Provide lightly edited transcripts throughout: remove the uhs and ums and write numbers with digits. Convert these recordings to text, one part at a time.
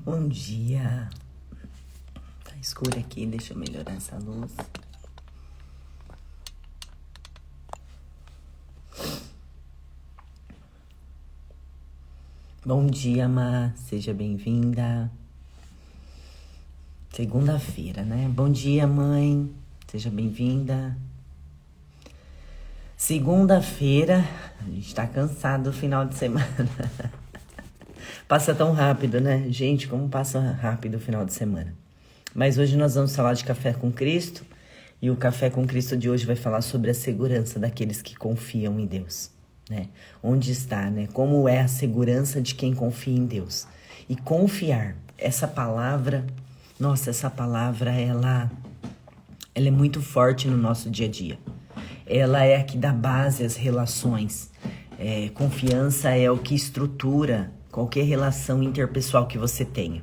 Bom dia. Tá escuro aqui, deixa eu melhorar essa luz. Bom dia, Má. Seja bem-vinda. Segunda-feira, né? Bom dia, mãe. Seja bem-vinda. Segunda-feira, a gente tá cansado do final de semana. Passa tão rápido, né? Gente, como passa rápido o final de semana. Mas hoje nós vamos falar de Café com Cristo. E o Café com Cristo de hoje vai falar sobre a segurança daqueles que confiam em Deus, né? Onde está, né? Como é a segurança de quem confia em Deus. E confiar, essa palavra, nossa, essa palavra, ela é muito forte no nosso dia a dia. Ela é a que dá base às relações. Confiança é o que estrutura qualquer relação interpessoal que você tenha.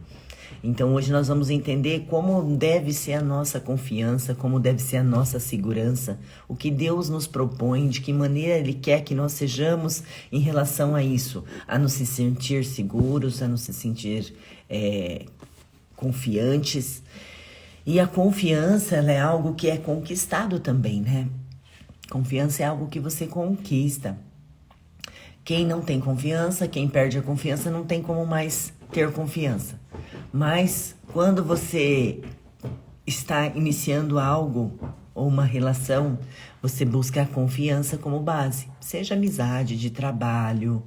Então hoje nós vamos entender como deve ser a nossa confiança, como deve ser a nossa segurança, o que Deus nos propõe, de que maneira Ele quer que nós sejamos em relação a isso, a nos sentir seguros, a nos sentir confiantes. E a confiança, ela é algo que é conquistado também, né? Confiança é algo que você conquista. Quem não tem confiança, quem perde a confiança, não tem como mais ter confiança. Mas quando você está iniciando algo ou uma relação, você busca a confiança como base. Seja amizade, de trabalho,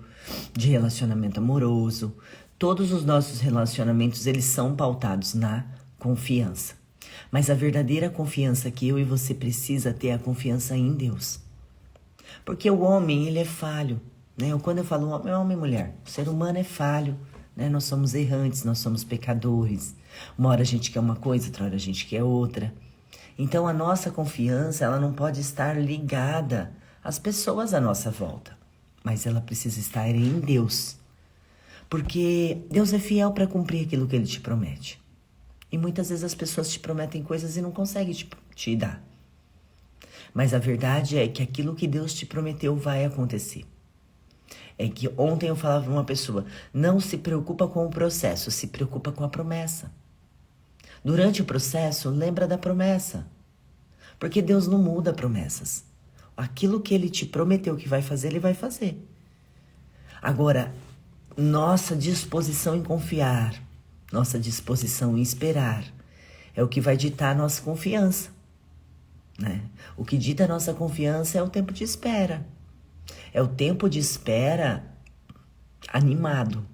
de relacionamento amoroso. Todos os nossos relacionamentos, eles são pautados na confiança. Mas a verdadeira confiança que eu e você precisa ter é a confiança em Deus. Porque o homem, ele é falho, né? Quando eu falo homem e mulher, o ser humano é falho, né? Nós somos errantes, nós somos pecadores. Uma hora a gente quer uma coisa, outra hora a gente quer outra. Então a nossa confiança, ela não pode estar ligada às pessoas à nossa volta. Mas ela precisa estar em Deus. Porque Deus é fiel para cumprir aquilo que Ele te promete. E muitas vezes as pessoas te prometem coisas e não conseguem te dar. Mas a verdade é que aquilo que Deus te prometeu vai acontecer. É que ontem eu falava para uma pessoa, não se preocupa com o processo, se preocupa com a promessa. Durante o processo, lembra da promessa. Porque Deus não muda promessas. Aquilo que Ele te prometeu que vai fazer, Ele vai fazer. Agora, nossa disposição em confiar, nossa disposição em esperar, é o que vai ditar a nossa confiança, né? O que dita a nossa confiança é o tempo de espera. É o tempo de espera animado.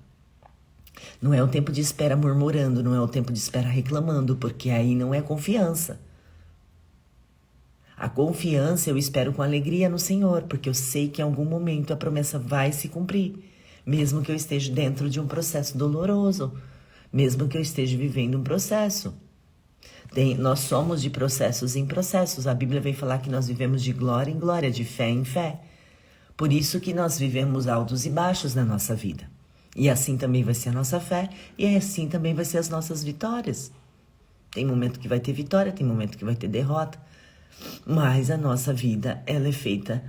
Não é o tempo de espera murmurando, não é o tempo de espera reclamando, porque aí não é confiança. A confiança eu espero com alegria no Senhor, porque eu sei que em algum momento a promessa vai se cumprir, mesmo que eu esteja dentro de um processo doloroso, mesmo que eu esteja vivendo um processo. Nós somos de processos em processos. A Bíblia vem falar que nós vivemos de glória em glória, de fé em fé. Por isso que nós vivemos altos e baixos na nossa vida. E assim também vai ser a nossa fé, e assim também vai ser as nossas vitórias. Tem momento que vai ter vitória, tem momento que vai ter derrota. Mas a nossa vida, ela é feita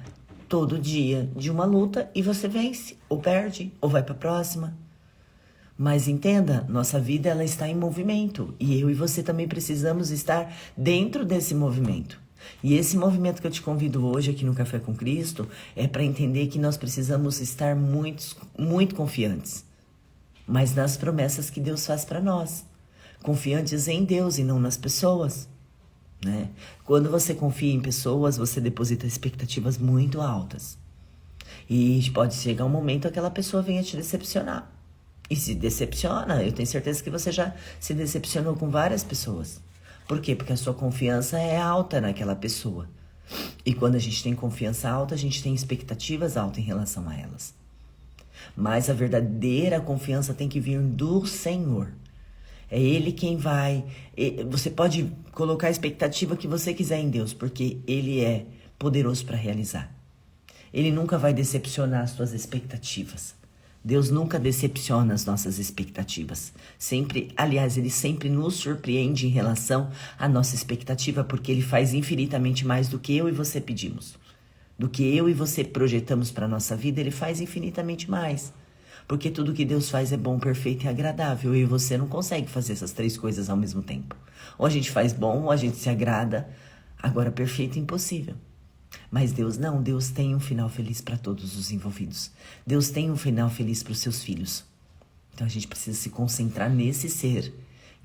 todo dia de uma luta e você vence, ou perde, ou vai para a próxima. Mas entenda, nossa vida, ela está em movimento. E eu e você também precisamos estar dentro desse movimento. E esse movimento que eu te convido hoje aqui no Café com Cristo é para entender que nós precisamos estar muito confiantes, mas nas promessas que Deus faz para nós. Confiantes em Deus e não nas pessoas, né? Quando você confia em pessoas, você deposita expectativas muito altas. E pode chegar um momento que aquela pessoa venha te decepcionar. E se decepciona, eu tenho certeza que você já se decepcionou com várias pessoas. Por quê? Porque a sua confiança é alta naquela pessoa. E quando a gente tem confiança alta, a gente tem expectativas altas em relação a elas. Mas a verdadeira confiança tem que vir do Senhor. É Ele quem vai... Você pode colocar a expectativa que você quiser em Deus, porque Ele é poderoso para realizar. Ele nunca vai decepcionar as suas expectativas. Deus nunca decepciona as nossas expectativas. Ele sempre nos surpreende em relação à nossa expectativa, porque Ele faz infinitamente mais do que eu e você pedimos. Do que eu e você projetamos para a nossa vida, Ele faz infinitamente mais. Porque tudo que Deus faz é bom, perfeito e agradável. E você não consegue fazer essas três coisas ao mesmo tempo. Ou a gente faz bom, ou a gente se agrada. Agora, perfeito é impossível. Mas Deus não. Deus tem um final feliz para todos os envolvidos. Deus tem um final feliz para os seus filhos. Então a gente precisa se concentrar nesse ser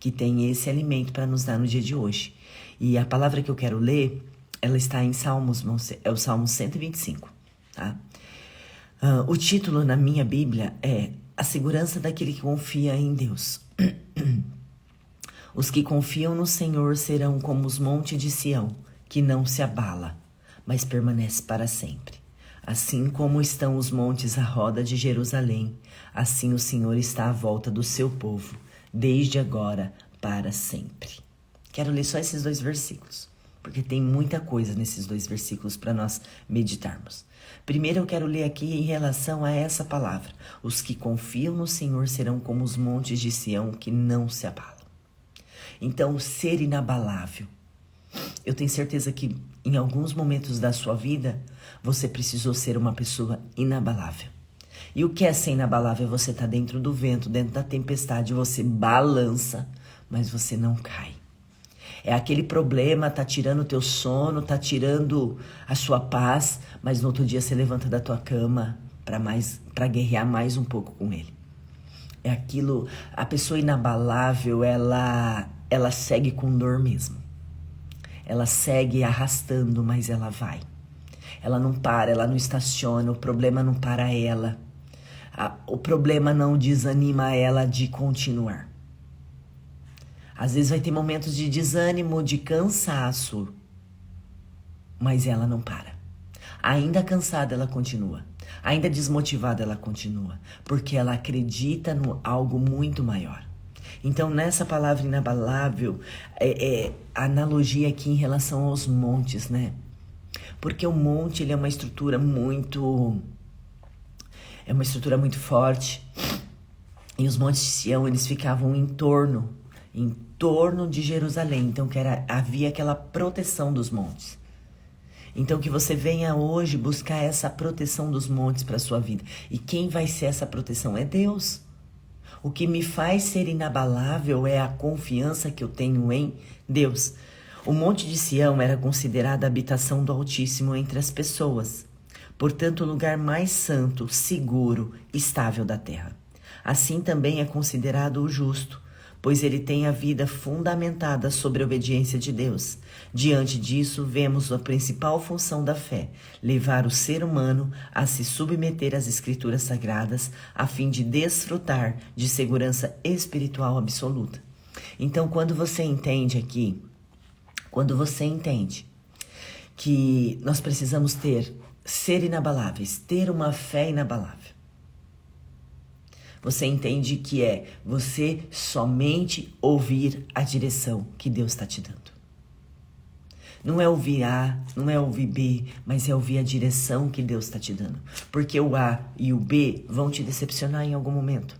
que tem esse alimento para nos dar no dia de hoje. E a palavra que eu quero ler, ela está em Salmos, é o Salmo 125, tá? O título na minha Bíblia é A Segurança daquele que confia em Deus. Os que confiam no Senhor serão como os montes de Sião, que não se abala, mas permanece para sempre. Assim como estão os montes à roda de Jerusalém, assim o Senhor está à volta do seu povo, desde agora para sempre. Quero ler só esses 2 versículos, porque tem muita coisa nesses 2 versículos para nós meditarmos. Primeiro eu quero ler aqui em relação a essa palavra. Os que confiam no Senhor serão como os montes de Sião que não se abalam. Então, ser inabalável. Eu tenho certeza que em alguns momentos da sua vida, você precisou ser uma pessoa inabalável. E o que é ser inabalável? Você está dentro do vento, dentro da tempestade, você balança, mas você não cai. É aquele problema, tá tirando o teu sono, tá tirando a sua paz, mas no outro dia você levanta da tua cama para guerrear mais um pouco com ele. É aquilo, a pessoa inabalável, ela segue com dor mesmo. Ela segue arrastando, mas ela vai. Ela não para, ela não estaciona, o problema não para ela. O problema não desanima ela de continuar. Às vezes vai ter momentos de desânimo, de cansaço, mas ela não para. Ainda cansada, ela continua. Ainda desmotivada, ela continua. Porque ela acredita no algo muito maior. Então, nessa palavra inabalável, a analogia aqui em relação aos montes, né? Porque o monte, ele é uma estrutura muito forte. E os montes de Sião, eles ficavam em torno de Jerusalém. Então, havia aquela proteção dos montes. Então, que você venha hoje buscar essa proteção dos montes para a sua vida. E quem vai ser essa proteção? É Deus. O que me faz ser inabalável é a confiança que eu tenho em Deus. O Monte de Sião era considerado a habitação do Altíssimo entre as pessoas. Portanto, o lugar mais santo, seguro, estável da terra. Assim também é considerado o justo, pois ele tem a vida fundamentada sobre a obediência de Deus. Diante disso, vemos a principal função da fé, levar o ser humano a se submeter às Escrituras Sagradas, a fim de desfrutar de segurança espiritual absoluta. Então, quando você entende que nós precisamos ser inabaláveis, ter uma fé inabalável, você entende que é você somente ouvir a direção que Deus está te dando. Não é ouvir A, não é ouvir B, mas é ouvir a direção que Deus está te dando. Porque o A e o B vão te decepcionar em algum momento.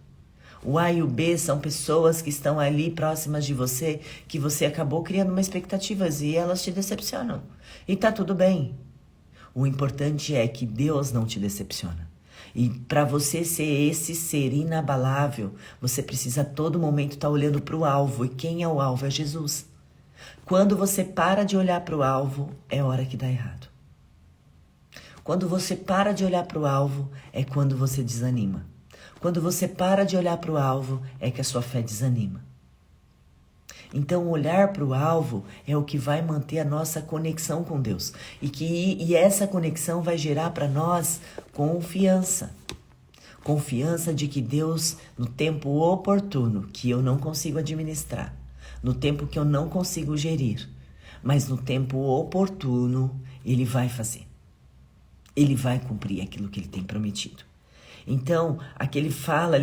O A e o B são pessoas que estão ali próximas de você, que você acabou criando uma expectativa e elas te decepcionam. E tá tudo bem. O importante é que Deus não te decepciona. E para você ser esse ser inabalável, você precisa a todo momento estar olhando para o alvo. E quem é o alvo? É Jesus. Quando você para de olhar para o alvo, é hora que dá errado. Quando você para de olhar para o alvo, é quando você desanima. Quando você para de olhar para o alvo, é que a sua fé desanima. Então, olhar para o alvo é o que vai manter a nossa conexão com Deus. E essa conexão vai gerar para nós confiança. Confiança de que Deus, no tempo oportuno, que eu não consigo administrar, no tempo que eu não consigo gerir, mas no tempo oportuno, Ele vai fazer. Ele vai cumprir aquilo que Ele tem prometido. Então, aqui ele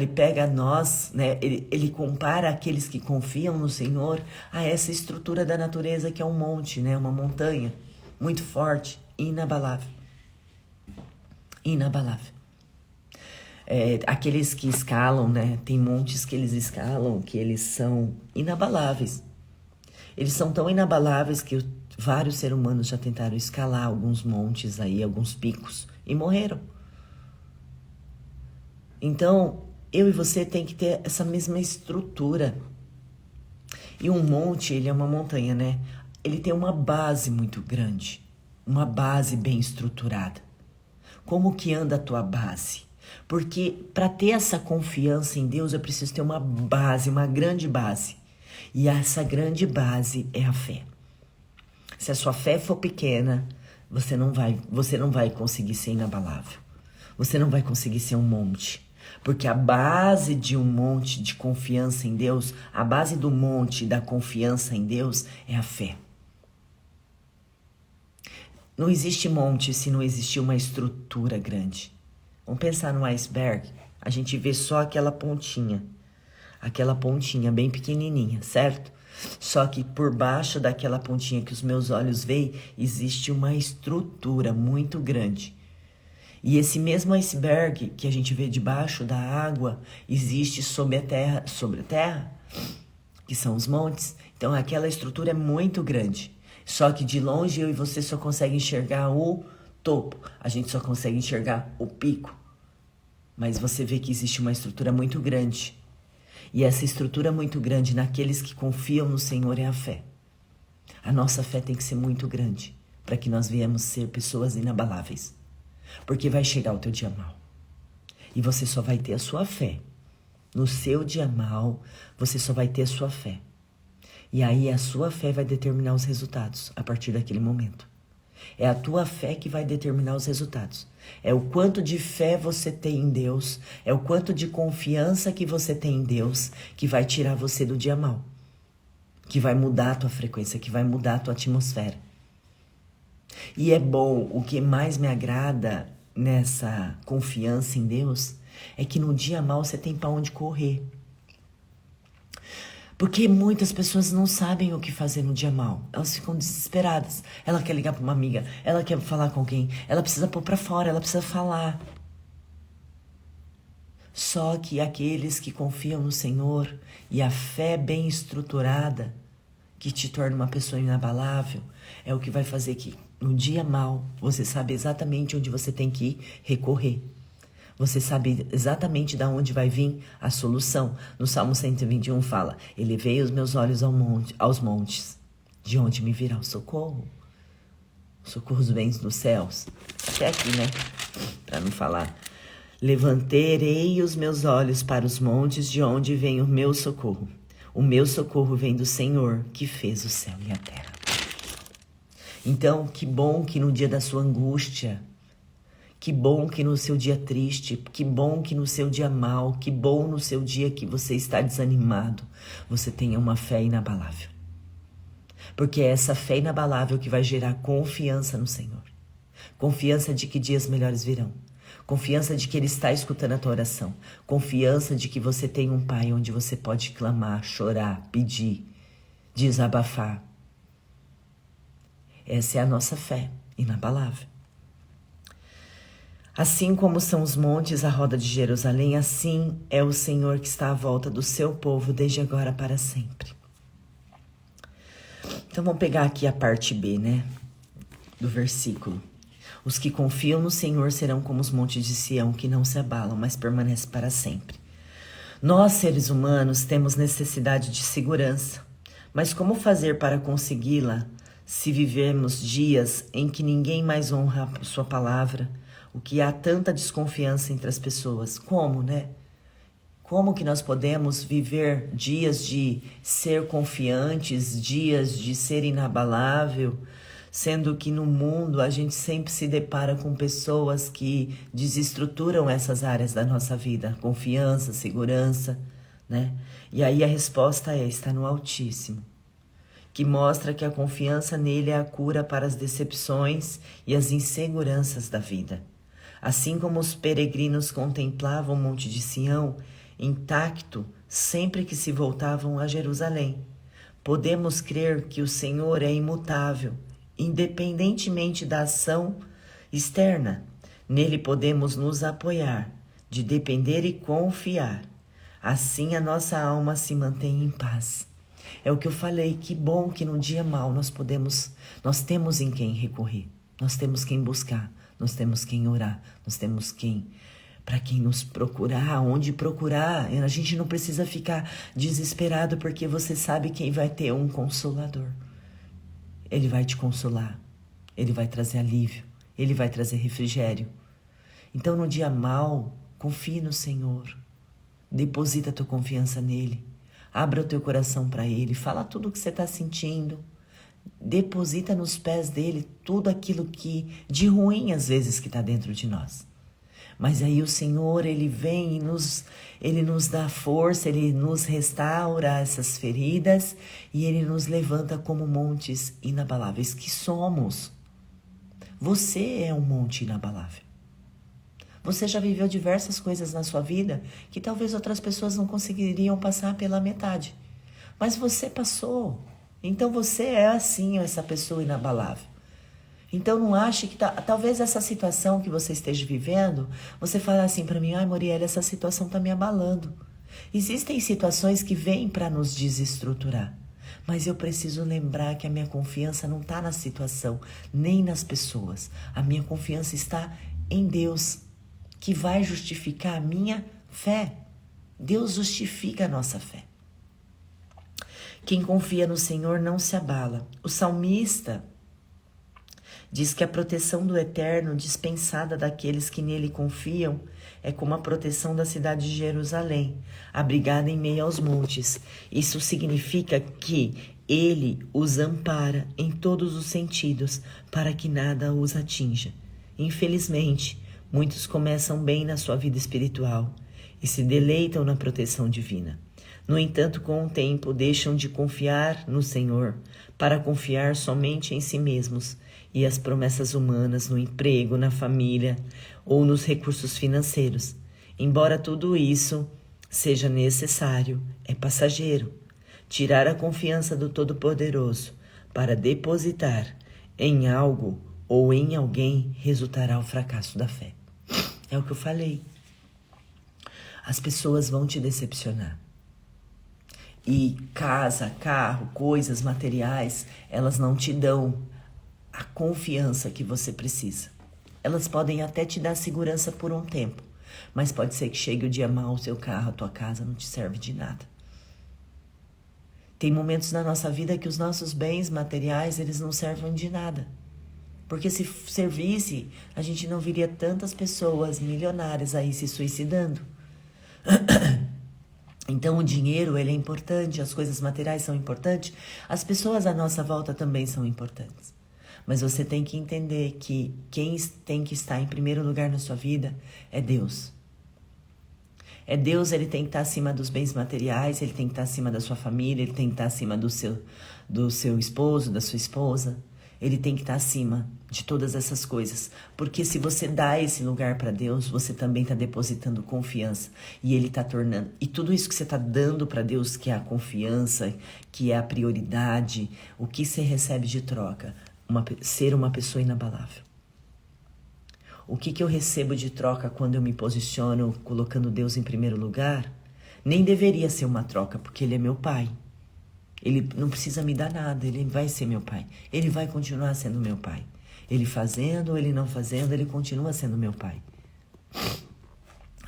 pega nós, né? Ele compara aqueles que confiam no Senhor a essa estrutura da natureza que é um monte, né? Uma montanha muito forte, inabalável. Inabalável. Aqueles que escalam, né? Tem montes que eles escalam que eles são inabaláveis. Eles são tão inabaláveis que vários seres humanos já tentaram escalar alguns montes aí, alguns picos, e morreram. Então, eu e você tem que ter essa mesma estrutura. E um monte, ele é uma montanha, né? Ele tem uma base muito grande, uma base bem estruturada. Como que anda a tua base? Porque para ter essa confiança em Deus, eu preciso ter uma base, uma grande base. E essa grande base é a fé. Se a sua fé for pequena, você não vai conseguir ser inabalável. Você não vai conseguir ser um monte. Porque a base de um monte de confiança em Deus, a base do monte da confiança em Deus é a fé. Não existe monte se não existir uma estrutura grande. Vamos pensar no iceberg. A gente vê só aquela pontinha bem pequenininha, certo? Só que por baixo daquela pontinha que os meus olhos veem, existe uma estrutura muito grande. E esse mesmo iceberg que a gente vê debaixo da água, existe sobre a terra, que são os montes. Então aquela estrutura é muito grande. Só que de longe eu e você só conseguem enxergar o topo. A gente só consegue enxergar o pico. Mas você vê que existe uma estrutura muito grande. E essa estrutura muito grande naqueles que confiam no Senhor é a fé. A nossa fé tem que ser muito grande para que nós viemos ser pessoas inabaláveis. Porque vai chegar o teu dia mal. E você só vai ter a sua fé. No seu dia mal, você só vai ter a sua fé. E aí a sua fé vai determinar os resultados a partir daquele momento. É a tua fé que vai determinar os resultados. É o quanto de fé você tem em Deus, é o quanto de confiança que você tem em Deus que vai tirar você do dia mal. Que vai mudar a tua frequência, que vai mudar a tua atmosfera. E é bom, o que mais me agrada nessa confiança em Deus é que no dia mal você tem para onde correr. Porque muitas pessoas não sabem o que fazer no dia mal. Elas ficam desesperadas. Ela quer ligar para uma amiga, ela quer falar com alguém, ela precisa pôr para fora, ela precisa falar. Só que aqueles que confiam no Senhor e a fé bem estruturada, que te torna uma pessoa inabalável, é o que vai fazer que no dia mal você sabe exatamente onde você tem que recorrer. Você sabe exatamente de onde vai vir a solução. No Salmo 121 fala: elevei os meus olhos aos montes, de onde me virá o socorro. O socorro vem dos céus. Até aqui, né? Para não falar. Levantarei os meus olhos para os montes, de onde vem o meu socorro. O meu socorro vem do Senhor, que fez o céu e a terra. Então, que bom que no dia da sua angústia, que bom que no seu dia triste, que bom que no seu dia mau, que bom no seu dia que você está desanimado, você tenha uma fé inabalável. Porque é essa fé inabalável que vai gerar confiança no Senhor. Confiança de que dias melhores virão. Confiança de que Ele está escutando a tua oração. Confiança de que você tem um Pai onde você pode clamar, chorar, pedir, desabafar. Essa é a nossa fé inabalável. Assim como são os montes à roda de Jerusalém, assim é o Senhor que está à volta do seu povo desde agora para sempre. Então vamos pegar aqui a parte B, né, do versículo. Os que confiam no Senhor serão como os montes de Sião, que não se abalam, mas permanecem para sempre. Nós, seres humanos, temos necessidade de segurança, mas como fazer para consegui-la se vivemos dias em que ninguém mais honra a sua palavra, o que há tanta desconfiança entre as pessoas? Como, né? Como que nós podemos viver dias de ser confiantes, dias de ser inabalável, sendo que no mundo a gente sempre se depara com pessoas que desestruturam essas áreas da nossa vida, confiança, segurança, né? E aí a resposta está no Altíssimo, que mostra que a confiança nele é a cura para as decepções e as inseguranças da vida. Assim como os peregrinos contemplavam o Monte de Sião, intacto, sempre que se voltavam a Jerusalém, podemos crer que o Senhor é imutável, independentemente da ação externa. Nele podemos nos apoiar, de depender e confiar. Assim a nossa alma se mantém em paz. É o que eu falei, que bom que no dia mau nós temos em quem recorrer, nós temos quem buscar, nós temos quem orar, nós temos quem para quem nos procurar, onde procurar. A gente não precisa ficar desesperado, porque você sabe quem vai ter um consolador. Ele vai te consolar, ele vai trazer alívio, ele vai trazer refrigério. Então, no dia mau, confie no Senhor, deposita a tua confiança nele, abra o teu coração para ele, fala tudo o que você está sentindo, deposita nos pés dele tudo aquilo que de ruim às vezes que está dentro de nós. Mas aí o Senhor, ele vem e ele nos dá força, ele nos restaura essas feridas e ele nos levanta como montes inabaláveis que somos. Você é um monte inabalável. Você já viveu diversas coisas na sua vida que talvez outras pessoas não conseguiriam passar pela metade. Mas você passou. Então você é assim, essa pessoa inabalável. Então não ache que talvez essa situação que você esteja vivendo, você fala assim para mim: ai, Moriele, essa situação está me abalando. Existem situações que vêm para nos desestruturar, mas eu preciso lembrar que a minha confiança não está na situação, nem nas pessoas. A minha confiança está em Deus, que vai justificar a minha fé. Deus justifica a nossa fé. Quem confia no Senhor não se abala. O salmista diz que a proteção do Eterno, dispensada daqueles que nele confiam, é como a proteção da cidade de Jerusalém, abrigada em meio aos montes. Isso significa que ele os ampara em todos os sentidos, para que nada os atinja. Infelizmente, muitos começam bem na sua vida espiritual e se deleitam na proteção divina. No entanto, com o tempo, deixam de confiar no Senhor para confiar somente em si mesmos e as promessas humanas no emprego, na família ou nos recursos financeiros. Embora tudo isso seja necessário, é passageiro. Tirar a confiança do Todo-Poderoso para depositar em algo ou em alguém resultará o fracasso da fé. É o que eu falei. As pessoas vão te decepcionar. E casa, carro, coisas materiais, elas não te dão a confiança que você precisa. Elas podem até te dar segurança por um tempo, mas pode ser que chegue o dia mau, o seu carro, a tua casa não te serve de nada. Tem momentos na nossa vida que os nossos bens materiais, eles não servem de nada. Porque se servisse, a gente não viria tantas pessoas milionárias aí se suicidando. Então o dinheiro, ele é importante, as coisas materiais são importantes, as pessoas à nossa volta também são importantes. Mas você tem que entender que quem tem que estar em primeiro lugar na sua vida é Deus. É Deus, ele tem que estar acima dos bens materiais, ele tem que estar acima da sua família, ele tem que estar acima do seu esposo, da sua esposa. Ele tem que estar acima de todas essas coisas. Porque se você dá esse lugar para Deus, você também está depositando confiança. E Ele está tornando... E tudo isso que você está dando para Deus, que é a confiança, que é a prioridade, o que você recebe de troca? Ser uma pessoa inabalável. O que eu recebo de troca quando eu me posiciono colocando Deus em primeiro lugar? Nem deveria ser uma troca, porque Ele é meu Pai. Ele não precisa me dar nada, ele vai ser meu pai. Ele vai continuar sendo meu pai. Ele fazendo ou ele não fazendo, ele continua sendo meu pai.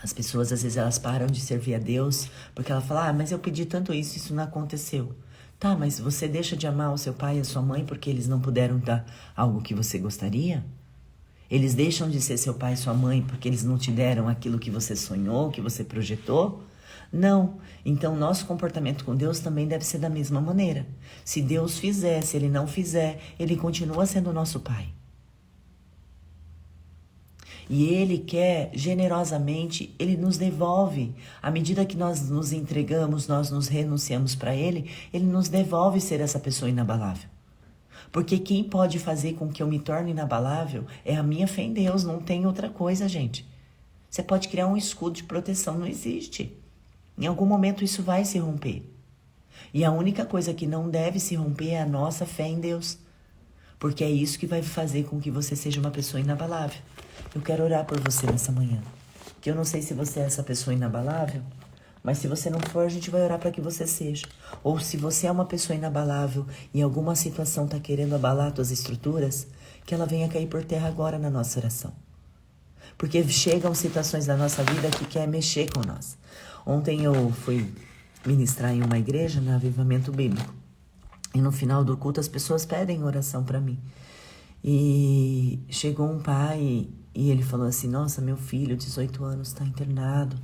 As pessoas, às vezes, elas param de servir a Deus porque ela fala: mas eu pedi tanto isso não aconteceu. Tá, mas você deixa de amar o seu pai e a sua mãe porque eles não puderam dar algo que você gostaria? Eles deixam de ser seu pai e sua mãe porque eles não te deram aquilo que você sonhou, que você projetou? Não. Então, nosso comportamento com Deus também deve ser da mesma maneira. Se Deus fizer, se Ele não fizer, Ele continua sendo nosso Pai. E Ele quer, generosamente, Ele nos devolve. À medida que nós nos entregamos, nós nos renunciamos para Ele, Ele nos devolve ser essa pessoa inabalável. Porque quem pode fazer com que eu me torne inabalável é a minha fé em Deus, não tem outra coisa, gente. Você pode criar um escudo de proteção, não existe. Em algum momento isso vai se romper. E a única coisa que não deve se romper é a nossa fé em Deus. Porque é isso que vai fazer com que você seja uma pessoa inabalável. Eu quero orar por você nessa manhã. Que eu não sei se você é essa pessoa inabalável, mas se você não for, a gente vai orar para que você seja. Ou se você é uma pessoa inabalável e alguma situação está querendo abalar suas estruturas, que ela venha cair por terra agora na nossa oração. Porque chegam situações da nossa vida que quer mexer com nós. Ontem eu fui ministrar em uma igreja, no Avivamento Bíblico. E no final do culto as pessoas pedem oração para mim. E chegou um pai e ele falou assim, nossa, meu filho, 18 anos, está internado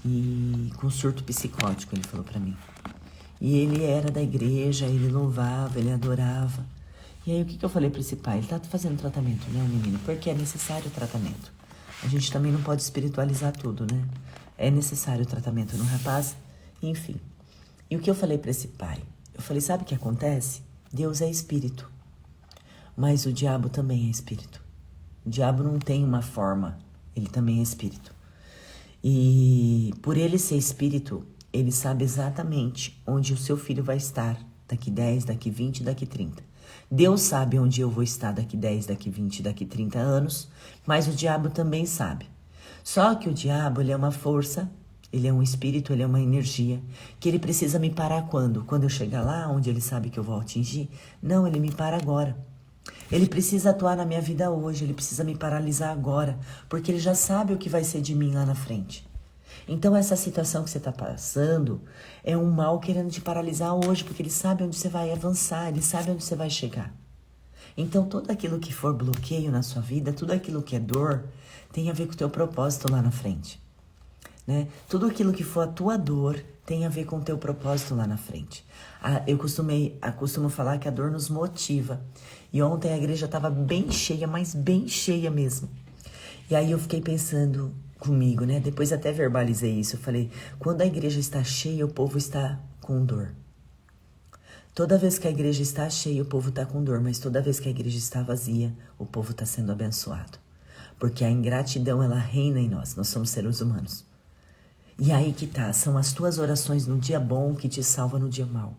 e com surto psicótico, ele falou para mim. E ele era da igreja, ele louvava, ele adorava. E aí o que eu falei para esse pai? Ele tá fazendo tratamento, né, o menino? Porque é necessário o tratamento. A gente também não pode espiritualizar tudo, né? É necessário o tratamento no rapaz, enfim. E o que eu falei para esse pai? Eu falei, sabe o que acontece? Deus é espírito, mas o diabo também é espírito. O diabo não tem uma forma, ele também é espírito. E por ele ser espírito, ele sabe exatamente onde o seu filho vai estar daqui 10, daqui 20, daqui 30. Deus sabe onde eu vou estar daqui 10, daqui 20, daqui 30 anos, mas o diabo também sabe. Só que o diabo, ele é uma força, ele é um espírito, ele é uma energia, que ele precisa me parar quando? Quando eu chegar lá, onde ele sabe que eu vou atingir? Não, ele me para agora. Ele precisa atuar na minha vida hoje, ele precisa me paralisar agora, porque ele já sabe o que vai ser de mim lá na frente. Então essa situação que você está passando é um mal querendo te paralisar hoje, porque ele sabe onde você vai avançar, ele sabe onde você vai chegar. Então tudo aquilo que for bloqueio na sua vida, tudo aquilo que é dor, tem a ver com o teu propósito lá na frente. Né? Tudo aquilo que for a tua dor tem a ver com o teu propósito lá na frente. Eu costumo falar que a dor nos motiva. E ontem a igreja estava bem cheia, mas bem cheia mesmo. E aí eu fiquei pensando comigo, né? Depois até verbalizei isso. Eu falei, quando a igreja está cheia, o povo está com dor. Toda vez que a igreja está cheia, o povo está com dor. Mas toda vez que a igreja está vazia, o povo está sendo abençoado. Porque a ingratidão, ela reina em nós. Nós somos seres humanos. E aí que tá, são as tuas orações no dia bom que te salva no dia mau.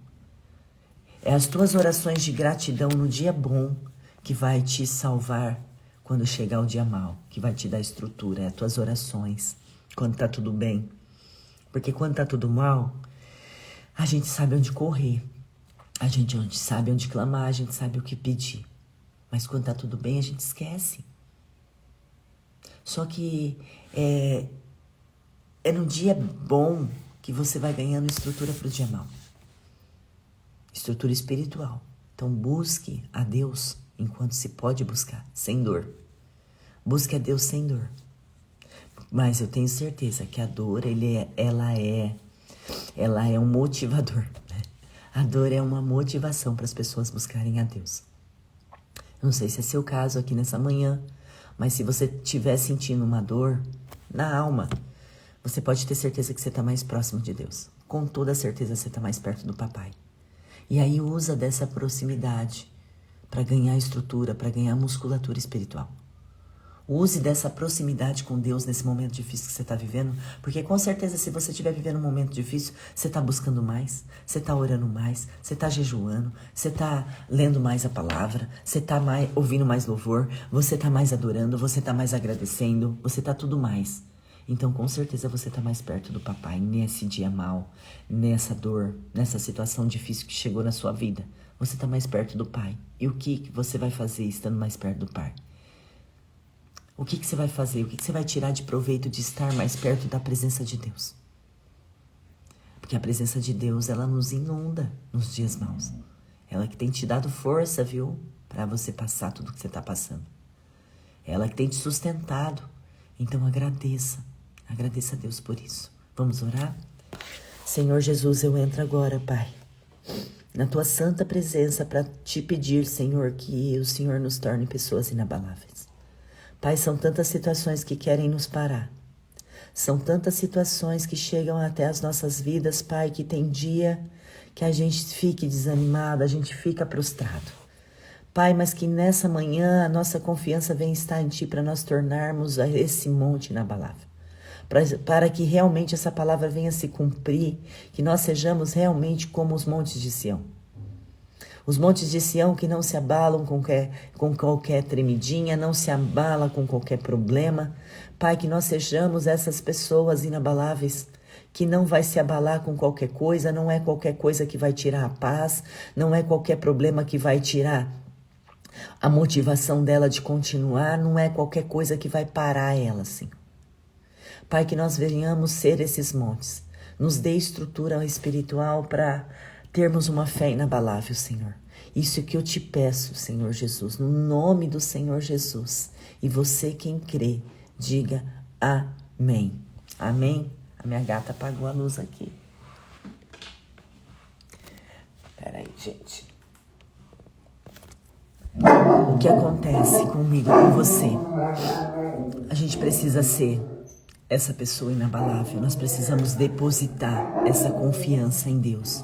É as tuas orações de gratidão no dia bom que vai te salvar quando chegar o dia mau, que vai te dar estrutura. É as tuas orações quando tá tudo bem. Porque quando tá tudo mal, a gente sabe onde correr, a gente sabe onde clamar, a gente sabe o que pedir. Mas quando tá tudo bem, a gente esquece. Só que é no dia bom que você vai ganhando estrutura para o dia mau. Estrutura espiritual. Então busque a Deus enquanto se pode buscar, sem dor. Busque a Deus sem dor. Mas eu tenho certeza que a dor, ela é um motivador. Né? A dor é uma motivação para as pessoas buscarem a Deus. Eu não sei se é seu caso aqui nessa manhã, mas se você estiver sentindo uma dor na alma, você pode ter certeza que você está mais próximo de Deus. Com toda certeza você está mais perto do papai. E aí usa dessa proximidade para ganhar estrutura, para ganhar musculatura espiritual. Use dessa proximidade com Deus nesse momento difícil que você está vivendo, porque com certeza se você estiver vivendo um momento difícil, você está buscando mais, você está orando mais, você está jejuando, você está lendo mais a palavra, você está ouvindo mais louvor, você está mais adorando, você está mais agradecendo, você está tudo mais. Então, com certeza, você está mais perto do papai nesse dia mal, nessa dor, nessa situação difícil que chegou na sua vida. Você está mais perto do pai. E o que você vai fazer estando mais perto do pai? O que você vai fazer? O que você vai tirar de proveito de estar mais perto da presença de Deus? Porque a presença de Deus, ela nos inunda nos dias maus. Ela que tem te dado força, viu? Para você passar tudo que você está passando. Ela que tem te sustentado. Então agradeça. Agradeça a Deus por isso. Vamos orar? Senhor Jesus, eu entro agora, Pai, na Tua santa presença para te pedir, Senhor, que o Senhor nos torne pessoas inabaláveis. Pai, são tantas situações que querem nos parar. São tantas situações que chegam até as nossas vidas, Pai, que tem dia que a gente fique desanimado, a gente fica prostrado. Pai, mas que nessa manhã a nossa confiança venha estar em Ti para nós tornarmos esse monte inabalável. Para que realmente essa palavra venha se cumprir, que nós sejamos realmente como os montes de Sião. Os montes de Sião que não se abalam com qualquer tremidinha, não se abala com qualquer problema. Pai, que nós sejamos essas pessoas inabaláveis, que não vai se abalar com qualquer coisa, não é qualquer coisa que vai tirar a paz, não é qualquer problema que vai tirar A motivação dela de continuar não é qualquer coisa que vai parar ela, Senhor. Pai, que nós venhamos ser esses montes. Nos dê estrutura espiritual para termos uma fé inabalável, Senhor. Isso que eu te peço, Senhor Jesus, no nome do Senhor Jesus. E você, quem crê, diga amém. Amém? A minha gata apagou a luz aqui. Peraí, gente. O que acontece comigo, com você? A gente precisa ser essa pessoa inabalável. Nós precisamos depositar essa confiança em Deus.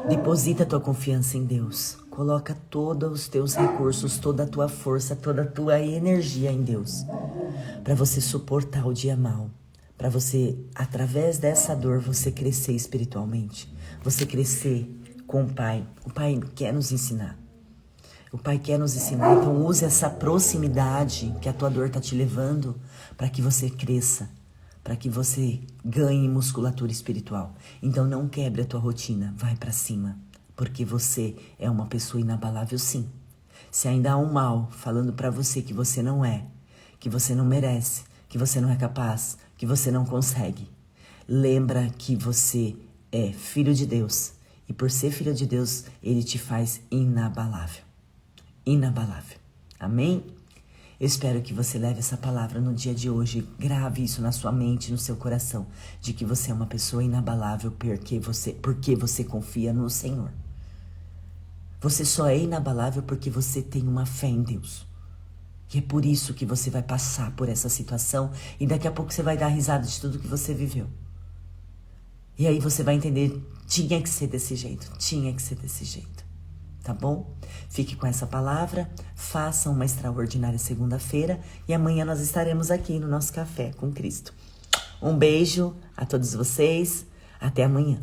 Deposita a tua confiança em Deus. Coloca todos os teus recursos, toda a tua força, toda a tua energia em Deus. Para você suportar o dia mau. Para você, através dessa dor, você crescer espiritualmente. Você crescer com o Pai. O Pai quer nos ensinar. O Pai quer nos ensinar. Então use essa proximidade que a tua dor está te levando para que você cresça. Para que você ganhe musculatura espiritual. Então não quebre a tua rotina, vai para cima. Porque você é uma pessoa inabalável, sim. Se ainda há um mal falando para você que você não é, que você não merece, que você não é capaz, que você não consegue, lembra que você é filho de Deus. E por ser filho de Deus, Ele te faz inabalável. Inabalável. Amém? Eu espero que você leve essa palavra no dia de hoje, grave isso na sua mente, no seu coração, de que você é uma pessoa inabalável porque você confia no Senhor. Você só é inabalável porque você tem uma fé em Deus. E é por isso que você vai passar por essa situação e daqui a pouco você vai dar risada de tudo que você viveu. E aí você vai entender, tinha que ser desse jeito, tinha que ser desse jeito. Tá bom? Fique com essa palavra, faça uma extraordinária segunda-feira e amanhã nós estaremos aqui no nosso Café com Cristo. Um beijo a todos vocês, até amanhã.